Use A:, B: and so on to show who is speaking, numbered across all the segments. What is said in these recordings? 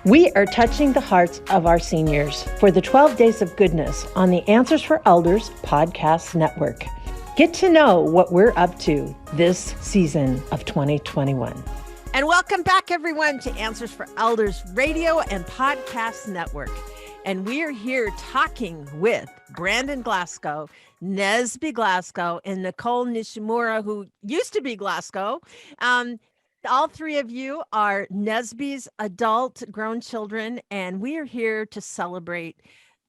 A: We are touching the hearts of our seniors for the 12 Days of Goodness on the Answers for Elders podcast network. Get to know what we're up to this season of 2021.
B: And welcome back, everyone, to Answers for Elders radio and podcast network. And we are here talking with Brandon Glasgow, Nesby Glasgow, and Nicole Nishimura, who used to be Glasgow. All three of you are Nesby's adult grown children, and we are here to celebrate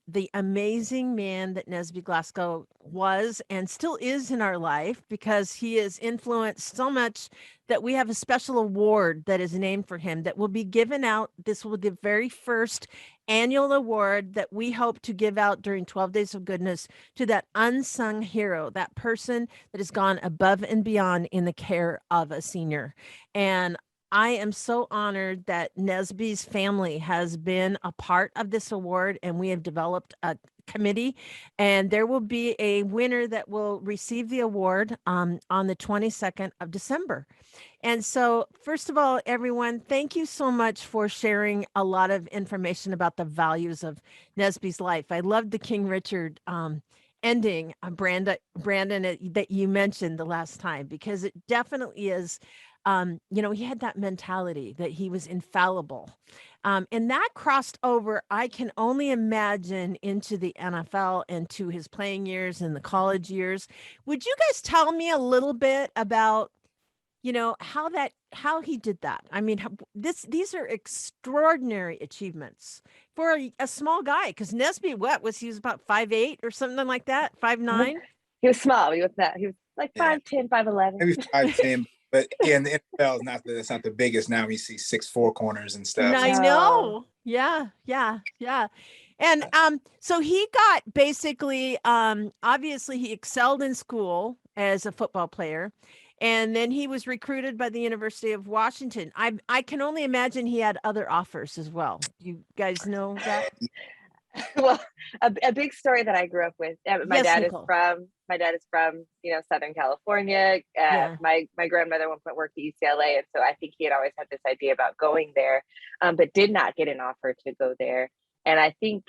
B: the amazing man that Nesby Glasgow was and still is in our life, because he has influenced so much that we have a special award that is named for him that will be given out. This will be the very first annual award that we hope to give out during 12 Days of Goodness to that unsung hero, that person that has gone above and beyond in the care of a senior. And I am so honored that Nesby's family has been a part of this award, and we have developed a committee, and there will be a winner that will receive the award on the 22nd of December. And so, first of all, everyone, thank you so much for sharing a lot of information about the values of Nesby's life. I loved the King Richard ending, Brandon, that you mentioned the last time, because it definitely is. He had that mentality that he was infallible. And that crossed over, I can only imagine, into the NFL and to his playing years and the college years. Would you guys tell me a little bit about, how he did that? I mean, these are extraordinary achievements for a small guy, because Nesby, he was about 5'8" or something like that, 5'9"?
C: He was small. He was like 5'10", 5'11".
D: Maybe 5'10". But yeah, in the NFL, it's not the biggest now. We see 6'4" corners and stuff.
B: I know. Yeah. And so he got basically, obviously he excelled in school as a football player, and then he was recruited by the University of Washington. I can only imagine he had other offers as well. You guys know that?
C: Well, a big story that I grew up with. My dad is from Southern California. My grandmother at one point worked at UCLA, and so I think he had always had this idea about going there, but did not get an offer to go there. And I think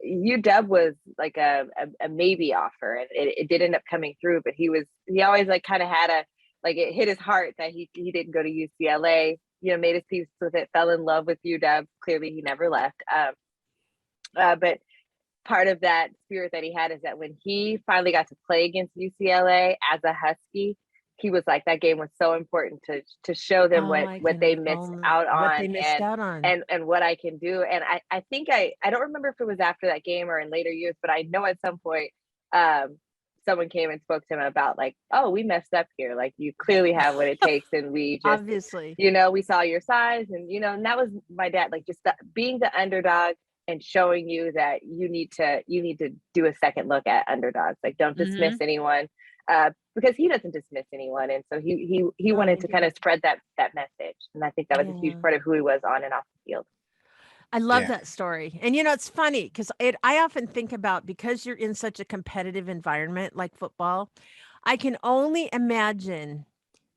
C: UW was like a maybe offer, and it did end up coming through. But he always like kind of had it hit his heart that he didn't go to UCLA. Made his peace with it, fell in love with UW. Clearly, he never left. But part of that spirit that he had is that when he finally got to play against UCLA as a Husky, he was like, that game was so important to show them what they missed out on, and what I can do. And I think I don't remember if it was after that game or in later years, but I know at some point someone came and spoke to him about like, oh, we messed up here. Like, you clearly have what it takes, and we just
B: obviously,
C: we saw your size, and and that was my dad, like just being the underdog and showing you that you need to do a second look at underdogs. Like, don't dismiss anyone, because he doesn't dismiss anyone. And so he wanted to kind of spread that message. And I think that was a huge part of who he was on and off the field.
B: I love that story. And, it's funny because I often think about, because you're in such a competitive environment like football, I can only imagine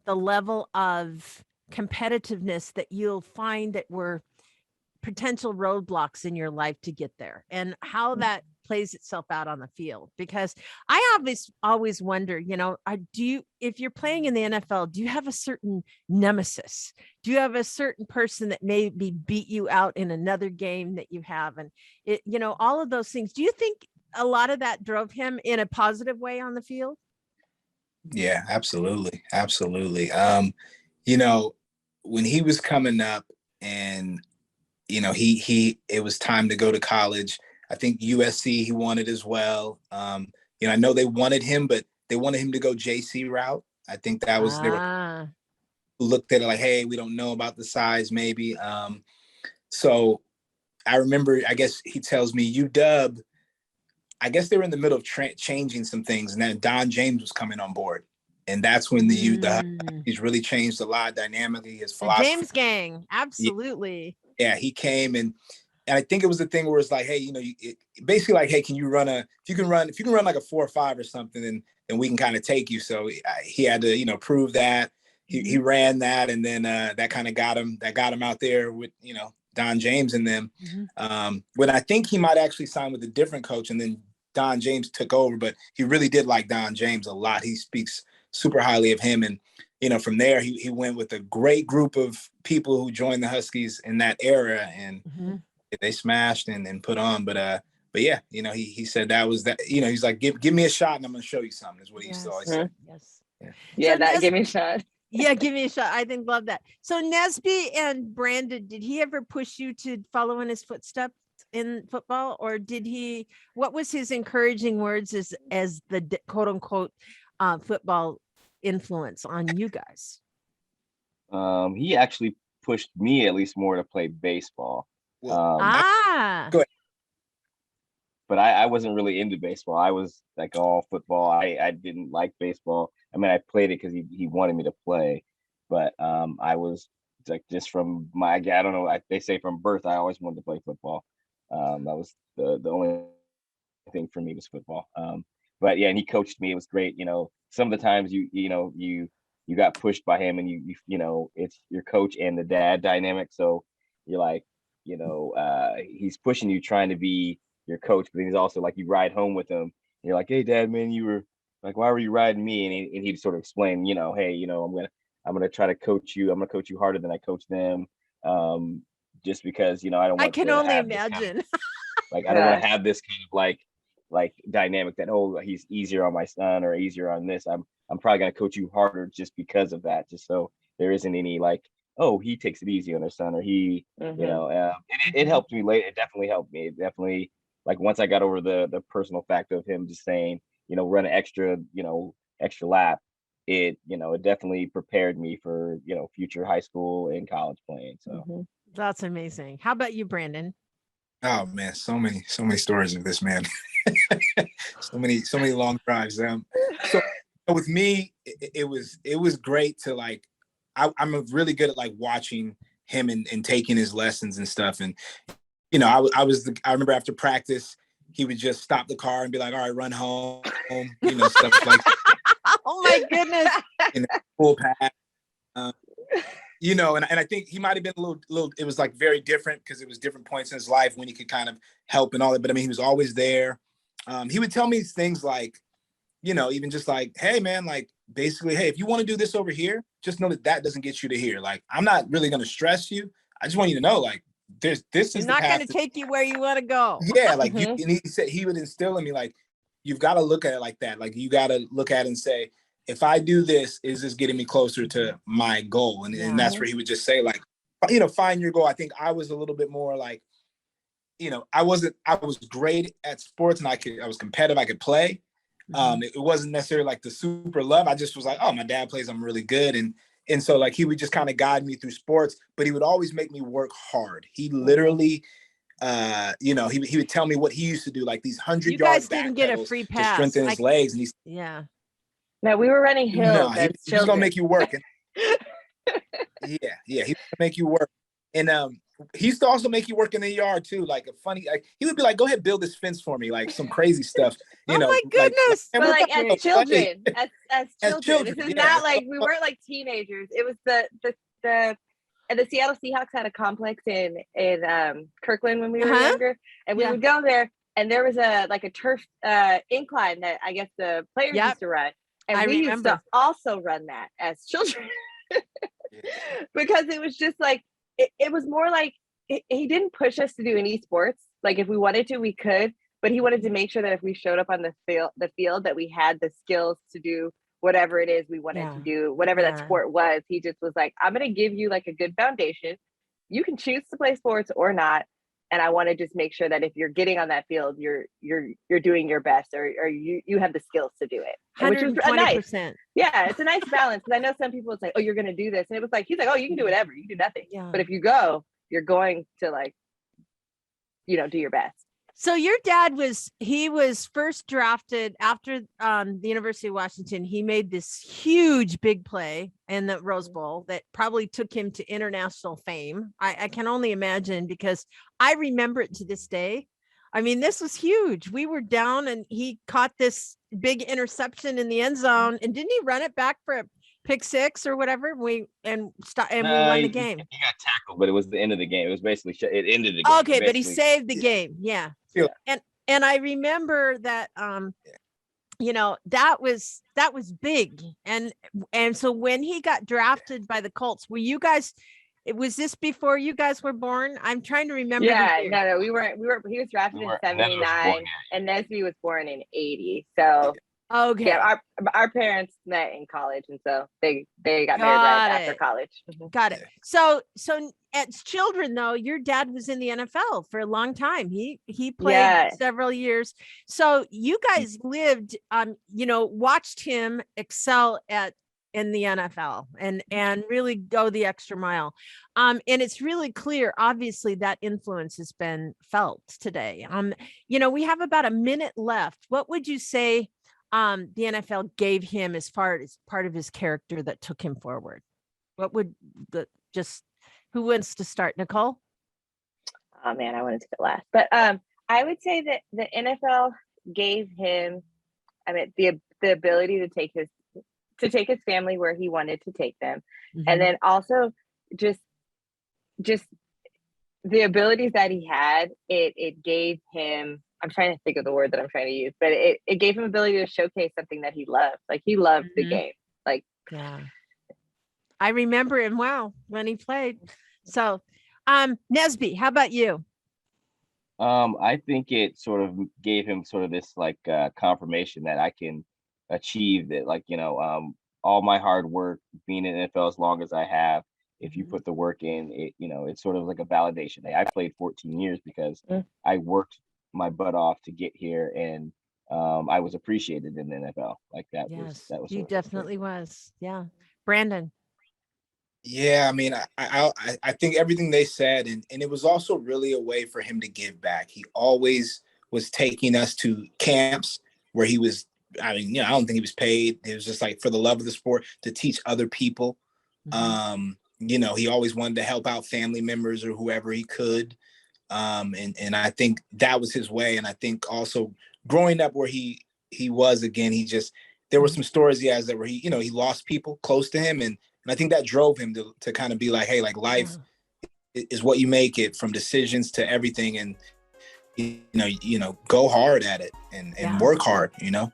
B: the level of competitiveness that you'll find that were potential roadblocks in your life to get there, and how that plays itself out on the field. Because I always wonder, if you're playing in the NFL, do you have a certain nemesis? Do you have a certain person that maybe beat you out in another game that you have? And all of those things. Do you think a lot of that drove him in a positive way on the field?
D: Yeah, absolutely. When he was coming up, and it was time to go to college. I think USC he wanted as well. I know they wanted him, but they wanted him to go JC route. I think that was, they looked at it like, hey, we don't know about the size, maybe. So I remember, I guess he tells me UW, I guess they were in the middle of changing some things, and then Don James was coming on board. And that's when he's really changed a lot dynamically, his philosophy.
B: The James gang, absolutely.
D: Yeah, he came, and I think it was the thing where it's like, hey, basically like, hey, if you can run like a 4.5 or something, then we can kind of take you. So he had to, prove that he ran that, and then that kind of got him out there with, Don James and them. When I think he might actually sign with a different coach, and then Don James took over, but he really did like Don James a lot. He speaks super highly of him. And, from there, he went with a great group of people who joined the Huskies in that era, and they smashed and put on. But yeah, he said that was that, he's like, give me a shot and I'm going to show you something, is what he always said.
B: Yes.
C: Yeah, so give me a shot.
B: Yeah, give me a shot. I think love that. So Nesby and Brandon, did he ever push you to follow in his footsteps in football, or what was his encouraging words as the quote unquote football influence on you guys?
E: He actually pushed me at least more to play baseball.
D: Go ahead.
E: But I wasn't really into baseball. I was like all football. I didn't like baseball. I mean, I played it because he wanted me to play, but I was like, just from I don't know. They say from birth, I always wanted to play football. That was the only thing for me was football. But yeah, and he coached me. It was great. Some of the times you got pushed by him, and you it's your coach and the dad dynamic. So you're like, he's pushing you, trying to be your coach, but he's also like, you ride home with him. You're like, hey, Dad, man, you were like, why were you riding me? And he'd sort of explain, hey, I'm gonna try to coach you. I'm gonna coach you harder than I coach them, just because I don't want.
B: I can only imagine.
E: I don't want to have this kind of like dynamic that he's easier on my son or easier on this. I'm probably gonna coach you harder just because of that, just so there isn't any he takes it easy on their son, or he, it helped me later. It definitely helped me. It definitely, once I got over the personal fact of him just saying, run an extra lap, it definitely prepared me for, future high school and college playing. So
B: that's amazing. How about you, Brandon?
D: Oh man, so many stories of this man. so many long drives. So with me, it was great to I'm really good at watching him and taking his lessons and stuff. And I remember after practice, he would just stop the car and be like, all right, run home, stuff like
B: oh my goodness.
D: In the full pass. And I think he might have been a little, it was very different because it was different points in his life when he could kind of help and all that. But I mean, he was always there. He would tell me things even just hey man, basically, hey, if you want to do this over here, just know that doesn't get you to here. I'm not really going to stress you. I just want you to know, this is
B: not going to take you where you want to go.
D: Yeah. And he said he would instill in me, you've got to look at it like that. You got to look at it and say, if I do this, is this getting me closer to my goal? And that's where he would just say, find your goal. I think I was a little bit more I was great at sports and I was competitive. I could play. It wasn't necessarily the super love. I just was oh, my dad plays, I'm really good. And so he would just kind of guide me through sports, but he would always make me work hard. He literally, he would tell me what he used to do, these 100
B: you guys didn't get a free pass
D: to strengthen his legs. And
C: no, we were running hills.
D: He was gonna make you work. Yeah, he was gonna make you work. And he used to also make you work in the yard too. He would be go ahead, build this fence for me, some crazy stuff.
B: Oh my goodness!
C: But as children, as children, this is not we weren't teenagers. It was the Seattle Seahawks had a complex in Kirkland when we were younger, and we would go there, and there was a turf incline that I guess the players used to run, and we used to also run that as children because it was just it was more he didn't push us to do any sports. If we wanted to, we could, but he wanted to make sure that if we showed up on the field that we had the skills to do whatever it is we wanted to do, whatever that sport was. He just was I'm going to give you a good foundation. You can choose to play sports or not. And I want to just make sure that if you're getting on that field, you're doing your best, or you have the skills to do it. Which is nice. Yeah, it's a nice balance. Because I know some people say, oh, you're going to do this. And it was he's oh, you can do whatever. You can do nothing. Yeah. But if you go, you're going to do your best.
B: So your dad was first drafted after the University of Washington. He made this huge big play in the Rose Bowl that probably took him to international fame. I can only imagine, because I remember it to this day. I mean, this was huge. We were down and he caught this big interception in the end zone. And didn't he run it back for a pick six or whatever. We won the game.
E: He got tackled, but it was the end of the game. It was basically it ended the game.
B: Okay, but he saved the game. Yeah. And I remember that that was big. And so when he got drafted by the Colts, was this before you guys were born? I'm trying to remember.
C: Yeah, no, he was drafted in 79 and Nesby was born in 80. So
B: okay.
C: Yeah, our parents met in college, and so they got married right after college.
B: Got it. So as children, though, your dad was in the NFL for a long time. He played several years. So you guys lived, watched him excel in the NFL and really go the extra mile. And it's really clear, obviously, that influence has been felt today. We have about a minute left. What would you say the NFL gave him as part of his character that took him forward? What would who wants to start? Nicole?
C: Oh man, I wanted to go last. But I would say that the NFL gave him, the ability to take his family where he wanted to take them. Mm-hmm. And then also just the abilities that he had, it gave him, I'm trying to think of the word that I'm trying to use, but it gave him ability to showcase something that he loved. Like he loved the game. Like,
B: yeah, I remember him when he played. So, Nesby, how about you?
E: I think it sort of gave him sort of this like confirmation that I can achieve it. Like, all my hard work being in NFL as long as I have, if you put the work in, it's sort of like a validation. I played 14 years because I worked my butt off to get here, and I was appreciated in the NFL. Like that was
B: you definitely was. Yeah. Brandon.
D: Yeah, I think everything they said, and it was also really a way for him to give back. He always was taking us to camps where he was, I don't think he was paid. It was just like for the love of the sport to teach other people. Mm-hmm. He always wanted to help out family members or whoever he could. And I think that was his way. And I think also growing up where he was, again, there were some stories he has that where he lost people close to him. And I think that drove him to kind of be like, hey, like life is what you make it, from decisions to everything. And, go hard at it and work hard, Yeah.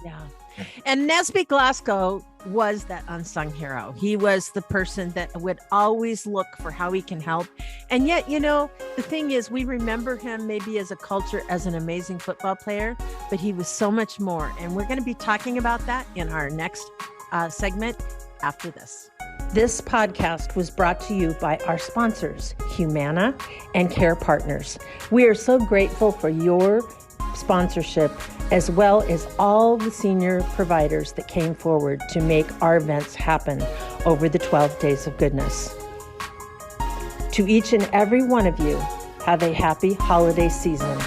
B: And Nesby Glasgow was that unsung hero. He was the person that would always look for how he can help. And yet, the thing is, we remember him maybe as a culture, as an amazing football player, but he was so much more. And we're going to be talking about that in our next segment after this.
A: This podcast was brought to you by our sponsors, Humana and Care Partners. We are so grateful for your sponsorship, as well as all the senior providers that came forward to make our events happen over the 12 days of goodness. To each and every one of you, have a happy holiday season